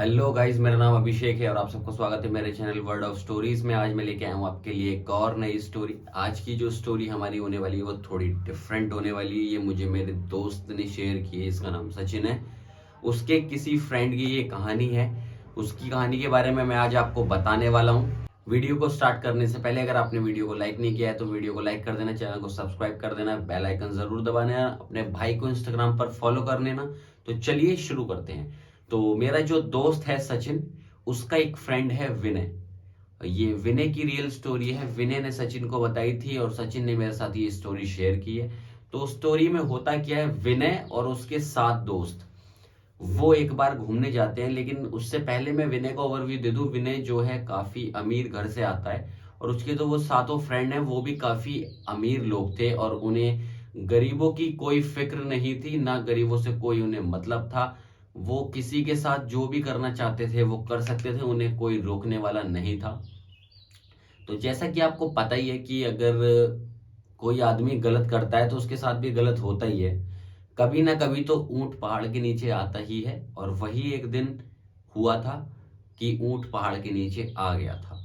Hello guys, मेरा नाम अभिषेक है और आप सबको स्वागत है मेरे चैनल वर्ड ऑफ स्टोरीज में। आज मैं लेके आया हूँ आपके लिए एक और नई स्टोरी। आज की जो स्टोरी हमारी होने वाली है वो थोड़ी डिफरेंट होने वाली है। ये मुझे मेरे दोस्त ने शेयर की है। इसका नाम सचिन है। उसके किसी फ्रेंड की ये कहानी है। उसकी कहानी के बारे में मैं आज आपको बताने वाला हूँ। वीडियो को स्टार्ट करने से पहले अगर आपने वीडियो को लाइक नहीं किया है तो वीडियो को लाइक कर देना, चैनल को सब्सक्राइब कर देना, बेल आइकन जरूर दबाना, अपने भाई को इंस्टाग्राम पर फॉलो कर लेना। तो चलिए शुरू करते हैं। तो मेरा जो दोस्त है सचिन, उसका एक फ्रेंड है विनय। ये विनय की रियल स्टोरी है। विनय ने सचिन को बताई थी और सचिन ने मेरे साथ ये स्टोरी शेयर की है। तो स्टोरी में होता क्या है, विनय और उसके 7 दोस्त वो एक बार घूमने जाते हैं। लेकिन उससे पहले मैं विनय को ओवरव्यू दे दूं। विनय जो है काफी अमीर घर से आता है और उसके तो वो 7 फ्रेंड हैं वो भी काफी अमीर लोग थे और उन्हें गरीबों की कोई फिक्र नहीं थी, ना गरीबों से कोई उन्हें मतलब था। वो किसी के साथ जो भी करना चाहते थे वो कर सकते थे, उन्हें कोई रोकने वाला नहीं था। तो जैसा कि आपको पता ही है कि अगर कोई आदमी गलत करता है तो उसके साथ भी गलत होता ही है। कभी ना कभी तो ऊंट पहाड़ के नीचे आता ही है और वही एक दिन हुआ था कि ऊंट पहाड़ के नीचे आ गया था।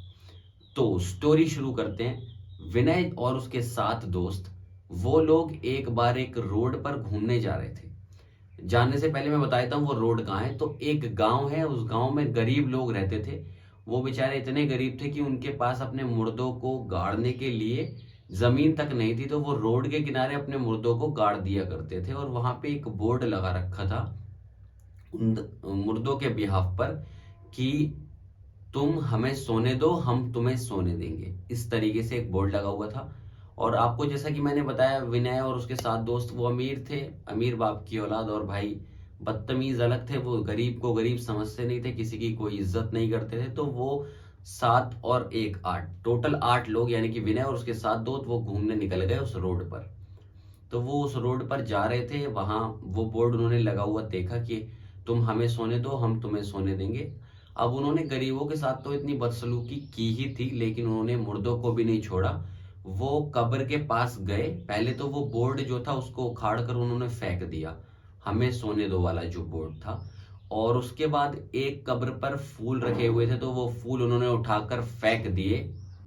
तो स्टोरी शुरू करते हैं। विनय और उसके 7 दोस्त वो लोग एक बार एक रोड पर घूमने जा रहे थे। जाने से पहले मैं बता देता हूँ वो रोड कहाँ है। तो एक गांव है, उस गांव में गरीब लोग रहते थे। वो बेचारे इतने गरीब थे कि उनके पास अपने मुर्दों को गाड़ने के लिए जमीन तक नहीं थी। तो वो रोड के किनारे अपने मुर्दों को गाड़ दिया करते थे और वहां पे एक बोर्ड लगा रखा था उन मुर्दों के बिहाफ पर कि तुम हमें सोने दो, हम तुम्हें सोने देंगे। इस तरीके से एक बोर्ड लगा हुआ था। और आपको जैसा कि मैंने बताया, विनय और उसके 7 दोस्त वो अमीर थे, अमीर बाप की औलाद। और भाई बदतमीज अलग थे, वो गरीब को गरीब समझते नहीं थे, किसी की कोई इज्जत नहीं करते थे। तो वो 7 और 1 8, टोटल 8 लोग, यानी कि विनय और उसके 7 दोस्त वो घूमने निकल गए उस रोड पर। तो वो उस रोड पर जा रहे थे, वहां वो बोर्ड उन्होंने लगा हुआ देखा कि तुम हमें सोने दो, हम तुम्हें सोने देंगे। अब उन्होंने गरीबों के साथ तो इतनी बदसलूकी की ही थी, लेकिन उन्होंने मुर्दों को भी नहीं छोड़ा। वो कब्र के पास गए। पहले तो वो बोर्ड जो था उसको उखाड़ कर उन्होंने फेंक दिया, हमें सोने दो वाला जो बोर्ड था। और उसके बाद एक कब्र पर फूल रखे हुए थे तो वो फूल उन्होंने उठाकर फेंक दिए।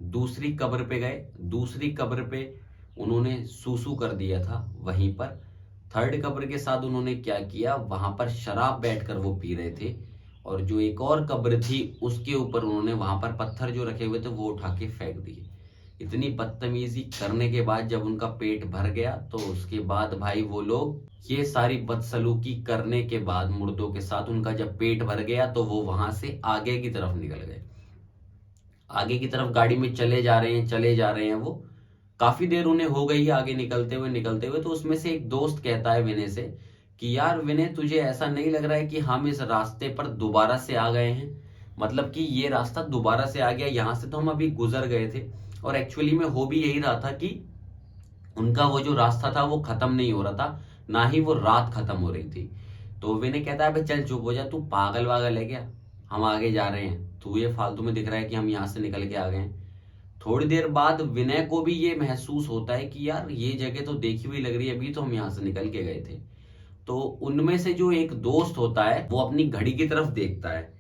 दूसरी कब्र पे गए, दूसरी कब्र पे उन्होंने सूसू कर दिया था वहीं पर। थर्ड कब्र के साथ उन्होंने क्या किया, वहां पर शराब बैठकर वो पी रहे थे। और जो एक और कब्र थी उसके ऊपर उन्होंने वहां पर पत्थर जो रखे हुए थे वो उठा के फेंक दिए। इतनी बदतमीजी करने के बाद जब उनका पेट भर गया तो उसके बाद भाई वो लोग ये सारी बदसलूकी करने के बाद मुर्दों के साथ उनका जब पेट भर गया तो वो वहां से आगे की तरफ निकल गए। आगे की तरफ गाड़ी में चले जा रहे हैं, चले जा रहे हैं। वो काफी देर उन्हें हो गई है आगे निकलते हुए। तो उसमें से एक दोस्त कहता है विनय से कि यार विनय, तुझे ऐसा नहीं लग रहा है कि हम इस रास्ते पर दोबारा से आ गए हैं? मतलब कि ये रास्ता दोबारा से आ गया, यहां से तो हम अभी गुजर गए थे। और एक्चुअली में हो भी यही रहा था कि उनका वो जो रास्ता था वो खत्म नहीं हो रहा था, ना ही वो रात खत्म हो रही थी। तो विनय कहता है भाई चल चुप हो जा, तू पागल वागल है क्या? हम आगे जा रहे हैं, तू ये फालतू में दिख रहा है कि हम यहाँ से निकल के आ गए हैं। थोड़ी देर बाद विनय को भी ये महसूस होता है कि यार ये जगह तो देखी हुई लग रही है, अभी तो हम यहाँ से निकल के गए थे। तो उनमें से जो एक दोस्त होता है वो अपनी घड़ी की तरफ देखता है।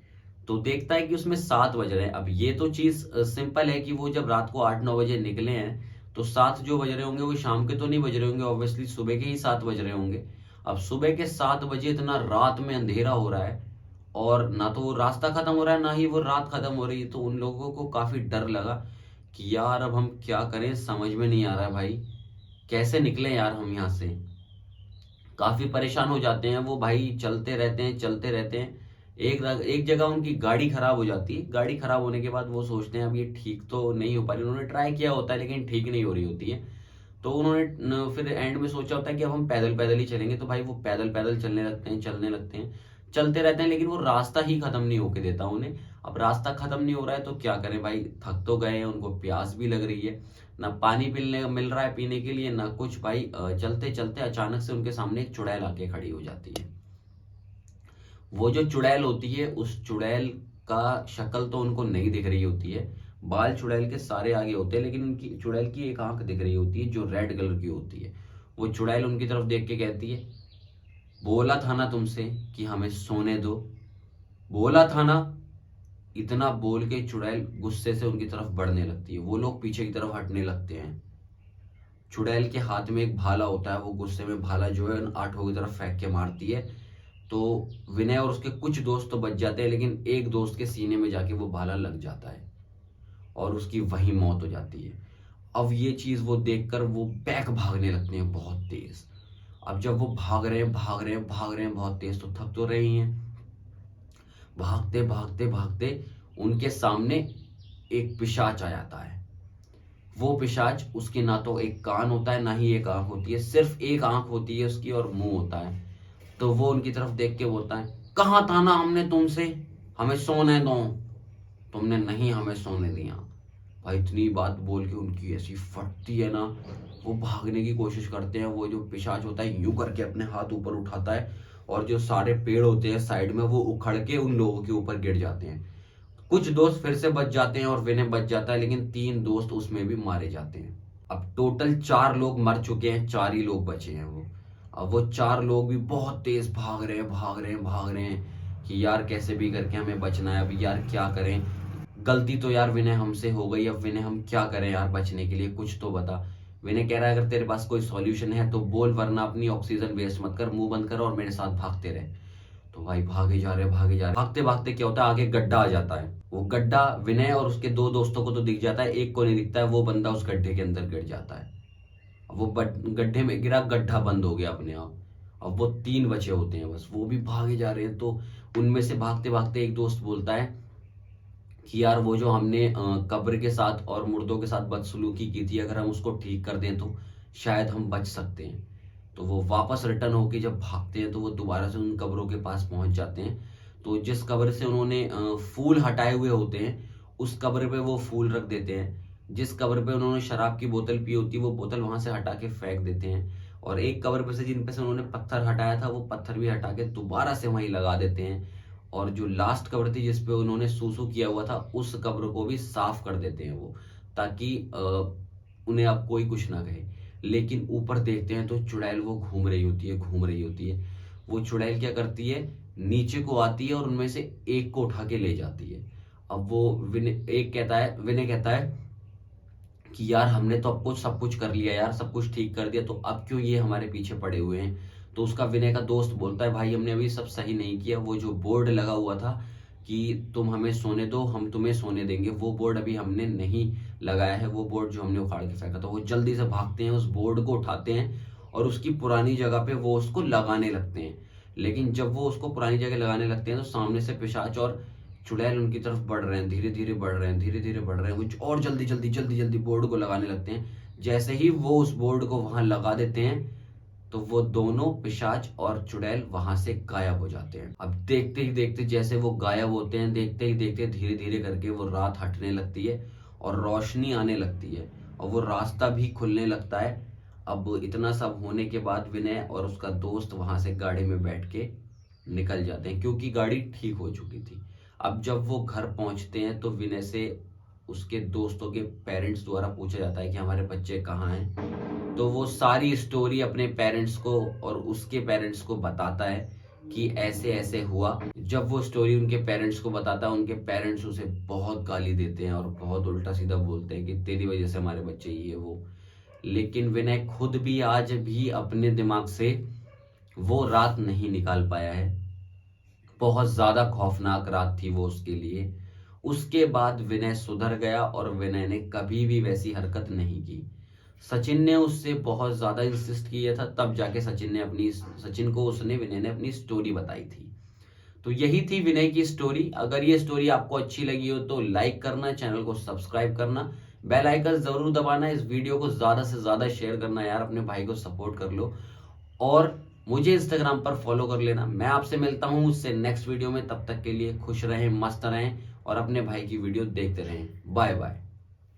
तो देखता है कि उसमें 7 बज रहे हैं। अब ये तो चीज सिंपल है कि वो जब रात को 8 9 बजे निकले हैं तो 7 जो बज रहे होंगे वो शाम के तो नहीं बज रहे होंगे, ऑब्वियसली सुबह के ही 7 बज रहे होंगे। अब सुबह के 7 बजे इतना रात में अंधेरा हो रहा है और ना तो वो रास्ता खत्म हो रहा है ना ही वो रात खत्म हो रही है। तो उन लोगों को काफी डर लगा कि यार अब हम क्या करें, समझ में नहीं आ रहा है भाई, कैसे निकले यार हम यहाँ से। काफी परेशान हो जाते हैं वो भाई, चलते रहते हैं चलते रहते हैं। एक जगह उनकी गाड़ी खराब हो जाती है। गाड़ी खराब होने के बाद वो सोचते हैं अब ये ठीक तो नहीं हो पा रही। उन्होंने ट्राई किया होता है लेकिन ठीक नहीं हो रही होती है। तो उन्होंने फिर एंड में सोचा होता है कि अब हम पैदल पैदल ही चलेंगे। तो भाई वो पैदल पैदल चलने लगते हैं, चलने लगते हैं, चलते रहते हैं। लेकिन वो रास्ता ही खत्म नहीं होके देता उन्हें। अब रास्ता खत्म नहीं हो रहा है तो क्या करें भाई, थक तो गए हैं, उनको प्यास भी लग रही है, ना पानी पीने मिल रहा है पीने के लिए ना कुछ। भाई चलते चलते अचानक से उनके सामने एक चुड़ैल आके खड़ी हो जाती है। वो जो चुड़ैल होती है उस चुड़ैल का शक्ल तो उनको नहीं दिख रही होती है। बाल चुड़ैल के सारे आगे होते हैं लेकिन उनकी चुड़ैल की एक आंख दिख रही होती है जो रेड कलर की होती है। वो चुड़ैल उनकी तरफ देख के कहती है, बोला था ना तुमसे कि हमें सोने दो। बोला था ना। इतना बोल के चुड़ैल गुस्से से उनकी तरफ बढ़ने लगती है। वो लोग पीछे की तरफ हटने लगते हैं। चुड़ैल के हाथ में एक भाला होता है। वो गुस्से में भाला जो है उन आठों की तरफ फेंक के मारती है। तो विनय और उसके कुछ दोस्त तो बच जाते हैं, लेकिन एक दोस्त के सीने में जाके वो भाला लग जाता है और उसकी वहीं मौत हो जाती है। अब ये चीज वो देखकर वो बैक भागने लगते हैं बहुत तेज। अब जब वो भाग रहे हैं भाग रहे हैं भाग रहे हैं बहुत तेज, तो थक तो रहे ही हैं। भागते भागते भागते उनके सामने एक पिशाच आ जाता है। वो पिशाच, उसके ना तो एक कान होता है ना ही एक आंख होती है, सिर्फ एक आंख होती है उसकी और मुंह होता है। तो वो उनकी तरफ देख के बोलता है, कहा था ना हमने तुमसे, हमें सोने दो, तुमने नहीं हमें सोने दिया। भाई इतनी बात बोल के उनकी ऐसी फटती है ना, वो भागने की कोशिश करते हैं। वो जो पिशाच होता है यूं करके अपने हाथ ऊपर उठाता है और जो सारे पेड़ होते हैं साइड में वो उखड़ के उन लोगों के ऊपर गिर जाते हैं। कुछ दोस्त फिर से बच जाते हैं और विनय बच जाता है, लेकिन 3 दोस्त उसमें भी मारे जाते हैं। अब टोटल 4 लोग मर चुके हैं, 4 ही लोग बचे हैं वो। अब वो 4 लोग भी बहुत तेज भाग रहे हैं भाग रहे हैं भाग रहे हैं कि यार कैसे भी करके हमें बचना है, अभी यार क्या करें। गलती तो यार विनय हमसे हो गई, अब विनय हम क्या करें यार बचने के लिए, कुछ तो बता। विनय कह रहा है अगर तेरे पास कोई सॉल्यूशन है तो बोल, वरना अपनी ऑक्सीजन वेस्ट मत कर, मुंह बंद कर और मेरे साथ भागते रहे। तो भाई भागे जा रहे भागे जा रहे, भागते भागते क्या होता है आगे गड्ढा आ जाता है। वो गड्ढा विनय और उसके 2 दोस्तों को तो दिख जाता है, एक को नहीं दिखता है। वो बंदा उस गड्ढे के अंदर गिर जाता है। वो गड्ढे में गिरा, गड्ढा बंद हो गया अपने आप। अब वो 3 बचे होते हैं बस, वो भी भागे जा रहे हैं। तो उनमें से भागते भागते एक दोस्त बोलता है कि यार वो जो हमने कब्र के साथ और मुर्दों के साथ बदसलूकी की थी, अगर हम उसको ठीक कर दें तो शायद हम बच सकते हैं। तो वो वापस रिटर्न होके जब भागते हैं तो वो दोबारा से उन कब्रों के पास पहुंच जाते हैं। तो जिस कब्र से उन्होंने फूल हटाए हुए होते हैं, उस कब्र पे वो फूल रख देते हैं। जिस कब्र पे उन्होंने शराब की बोतल पी होती है, वो बोतल वहां से हटा के फेंक देते हैं। और एक कब्र पे से जिन पे से उन्होंने पत्थर हटाया था, वो पत्थर भी हटा के दोबारा से वहीं लगा देते हैं। और जो लास्ट कब्र थी जिसपे उन्होंने सूसू किया हुआ था, उस कब्र को भी साफ कर देते हैं वो, ताकि उन्हें अब कोई कुछ ना कहे। लेकिन ऊपर देखते हैं तो चुड़ैल वो घूम रही होती है घूम रही होती है। वो चुड़ैल क्या करती है, नीचे को आती है और उनमें से एक को उठा के ले जाती है। अब वो विनय कहता है कि यार हमने तो अब कुछ सब कुछ कर लिया यार, सब कुछ ठीक कर दिया, तो अब क्यों ये हमारे पीछे पड़े हुए हैं। तो उसका विनय का दोस्त बोलता है, भाई हमने अभी सब सही नहीं किया। वो जो बोर्ड लगा हुआ था कि तुम हमें सोने दो हम तुम्हें सोने देंगे, वो बोर्ड अभी हमने नहीं लगाया है। वो बोर्ड जो हमने उखाड़ के फेंका था। वो जल्दी से भागते हैं, उस बोर्ड को उठाते हैं और उसकी पुरानी जगह पे वो उसको लगाने लगते हैं। लेकिन जब वो उसको पुरानी जगह लगाने लगते हैं तो सामने से पिशाच और चुड़ैल उनकी तरफ बढ़ रहे हैं, धीरे धीरे बढ़ रहे हैं, धीरे धीरे बढ़ रहे हैं। कुछ और जल्दी जल्दी जल्दी जल्दी बोर्ड को लगाने लगते हैं। जैसे ही वो उस बोर्ड को वहां लगा देते हैं, तो वो दोनों पिशाच और चुड़ैल वहां से गायब हो जाते हैं। अब देखते ही देखते जैसे वो गायब होते हैं, देखते ही देखते धीरे धीरे करके वो रात हटने लगती है और रोशनी आने लगती है और वो रास्ता भी खुलने लगता है। अब इतना सब होने के बाद विनय और उसका दोस्त वहां से गाड़ी में बैठ के निकल जाते हैं, क्योंकि गाड़ी ठीक हो चुकी थी। अब जब वो घर पहुंचते हैं तो विनय से उसके दोस्तों के पेरेंट्स द्वारा पूछा जाता है कि हमारे बच्चे कहाँ हैं। तो वो सारी स्टोरी अपने पेरेंट्स को और उसके पेरेंट्स को बताता है कि ऐसे ऐसे हुआ। जब वो स्टोरी उनके पेरेंट्स को बताता है, उनके पेरेंट्स उसे बहुत गाली देते हैं और बहुत उल्टा सीधा बोलते हैं कि तेरी वजह से हमारे बच्चे ये वो। लेकिन विनय खुद भी आज भी अपने दिमाग से वो रात नहीं निकाल पाया है। बहुत ज्यादा खौफनाक रात थी वो उसके लिए। उसके बाद विनय सुधर गया और विनय ने कभी भी वैसी हरकत नहीं की। सचिन ने उससे बहुत ज्यादा इंसिस्ट किया था, तब जाके सचिन को उसने विनय ने अपनी स्टोरी बताई थी। तो यही थी विनय की स्टोरी। अगर ये स्टोरी आपको अच्छी लगी हो तो लाइक करना, चैनल को सब्सक्राइब करना, बेल आइकन जरूर दबाना, इस वीडियो को ज्यादा से ज्यादा शेयर करना यार, अपने भाई को सपोर्ट कर लो। और मुझे इंस्टाग्राम पर फॉलो कर लेना। मैं आपसे मिलता हूं उससे नेक्स्ट वीडियो में, तब तक के लिए खुश रहें, मस्त रहें और अपने भाई की वीडियो देखते रहें। Bye bye.